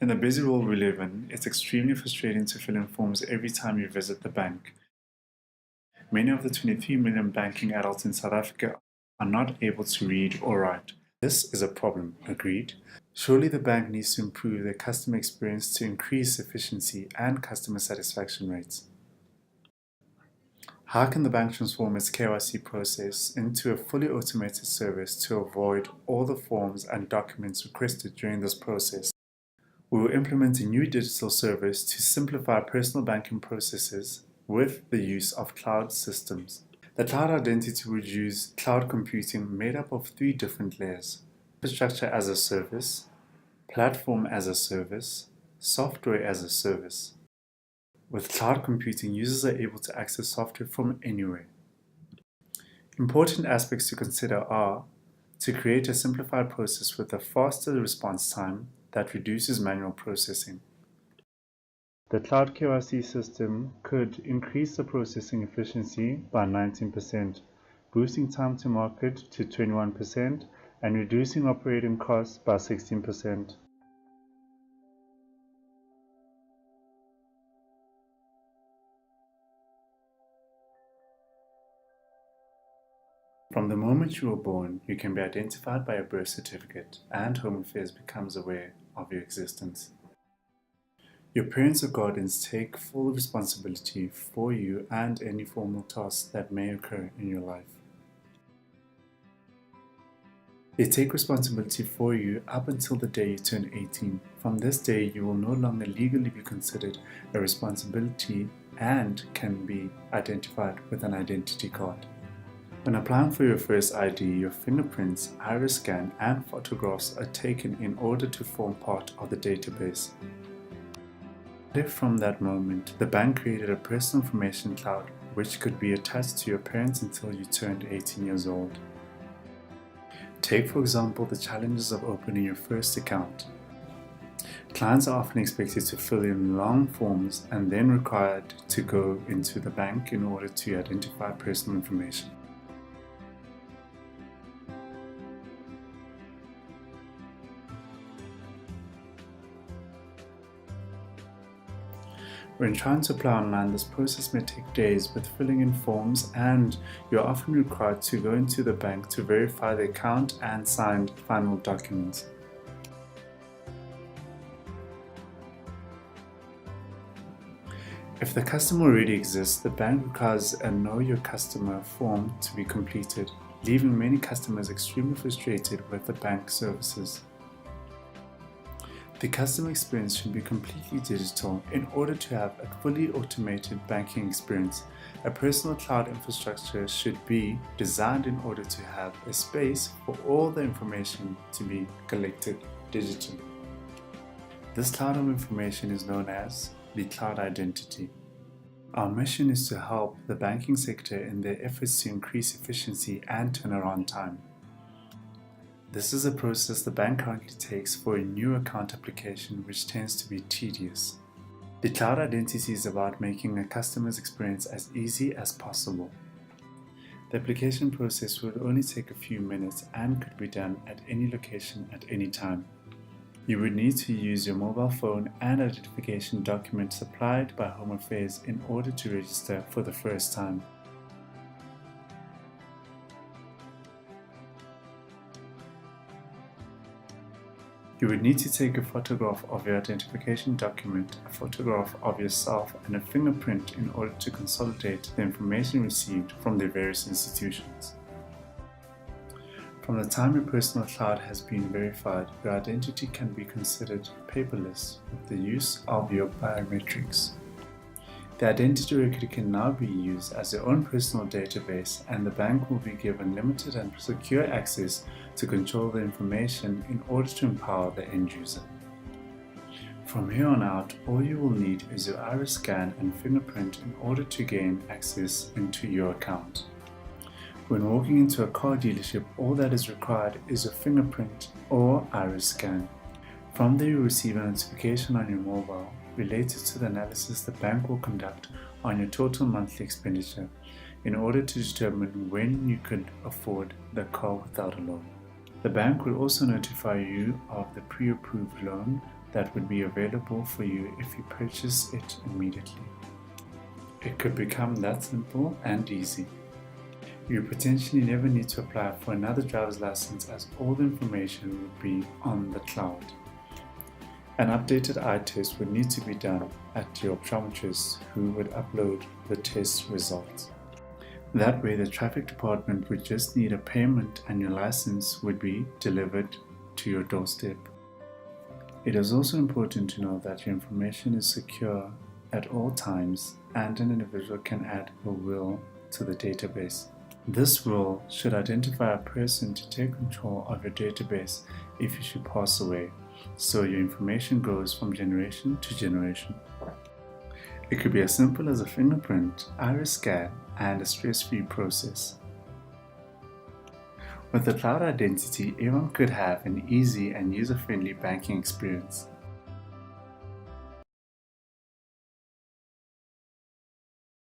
In the busy world we live in, it's extremely frustrating to fill in forms every time you visit the bank. Many of the 23 million banking adults in South Africa are not able to read or write. This is a problem, agreed? Surely the bank needs to improve their customer experience to increase efficiency and customer satisfaction rates. How can the bank transform its KYC process into a fully automated service to avoid all the forms and documents requested during this process? We will implement a new digital service to simplify personal banking processes with the use of cloud systems. The cloud identity would use cloud computing made up of 3 different layers: infrastructure as a service, platform as a service, software as a service. With cloud computing, users are able to access software from anywhere. Important aspects to consider are to create a simplified process with a faster response time that reduces manual processing. The cloud KYC system could increase the processing efficiency by 19%, boosting time to market to 21% and reducing operating costs by 16%. From the moment you were born, you can be identified by a birth certificate, and Home Affairs becomes aware of your existence. Your parents or guardians take full responsibility for you and any formal tasks that may occur in your life. They take responsibility for you up until the day you turn 18. From this day, you will no longer legally be considered a responsibility and can be identified with an identity card. When applying for your first ID, your fingerprints, iris scan, and photographs are taken in order to form part of the database. From that moment, the bank created a personal information cloud which could be attached to your parents until you turned 18 years old. Take, for example, the challenges of opening your first account. Clients are often expected to fill in long forms and then required to go into the bank in order to identify personal information. When trying to apply online, this process may take days with filling in forms, and you're often required to go into the bank to verify the account and sign final documents. If the customer already exists, the bank requires a Know Your Customer form to be completed, leaving many customers extremely frustrated with the bank services. The customer experience should be completely digital. In order to have a fully automated banking experience, a personal cloud infrastructure should be designed in order to have a space for all the information to be collected digitally. This cloud of information is known as the cloud identity. Our mission is to help the banking sector in their efforts to increase efficiency and turnaround time. This is a process the bank currently takes for a new account application, which tends to be tedious. The cloud identity is about making a customer's experience as easy as possible. The application process would only take a few minutes and could be done at any location at any time. You would need to use your mobile phone and identification document supplied by Home Affairs in order to register for the first time. You would need to take a photograph of your identification document, a photograph of yourself, and a fingerprint in order to consolidate the information received from the various institutions. From the time your personal cloud has been verified, your identity can be considered paperless with the use of your biometrics. The identity record can now be used as your own personal database, and the bank will be given limited and secure access to control the information in order to empower the end user. From here on out, all you will need is your iris scan and fingerprint in order to gain access into your account. When walking into a car dealership, all that is required is your fingerprint or iris scan. From there, you receive a notification on your mobile related to the analysis the bank will conduct on your total monthly expenditure in order to determine when you could afford the car without a loan. The bank will also notify you of the pre-approved loan that would be available for you if you purchase it immediately. It could become that simple and easy. You potentially never need to apply for another driver's license as all the information would be on the cloud. An updated eye test would need to be done at your optometrist, who would upload the test results. That way the traffic department would just need a payment and your license would be delivered to your doorstep. It is also important to know that your information is secure at all times and an individual can add a will to the database. This will should identify a person to take control of your database if you should pass away, so your information goes from generation to generation. It could be as simple as a fingerprint, iris scan, and a stress-free process. With the cloud identity, everyone could have an easy and user-friendly banking experience.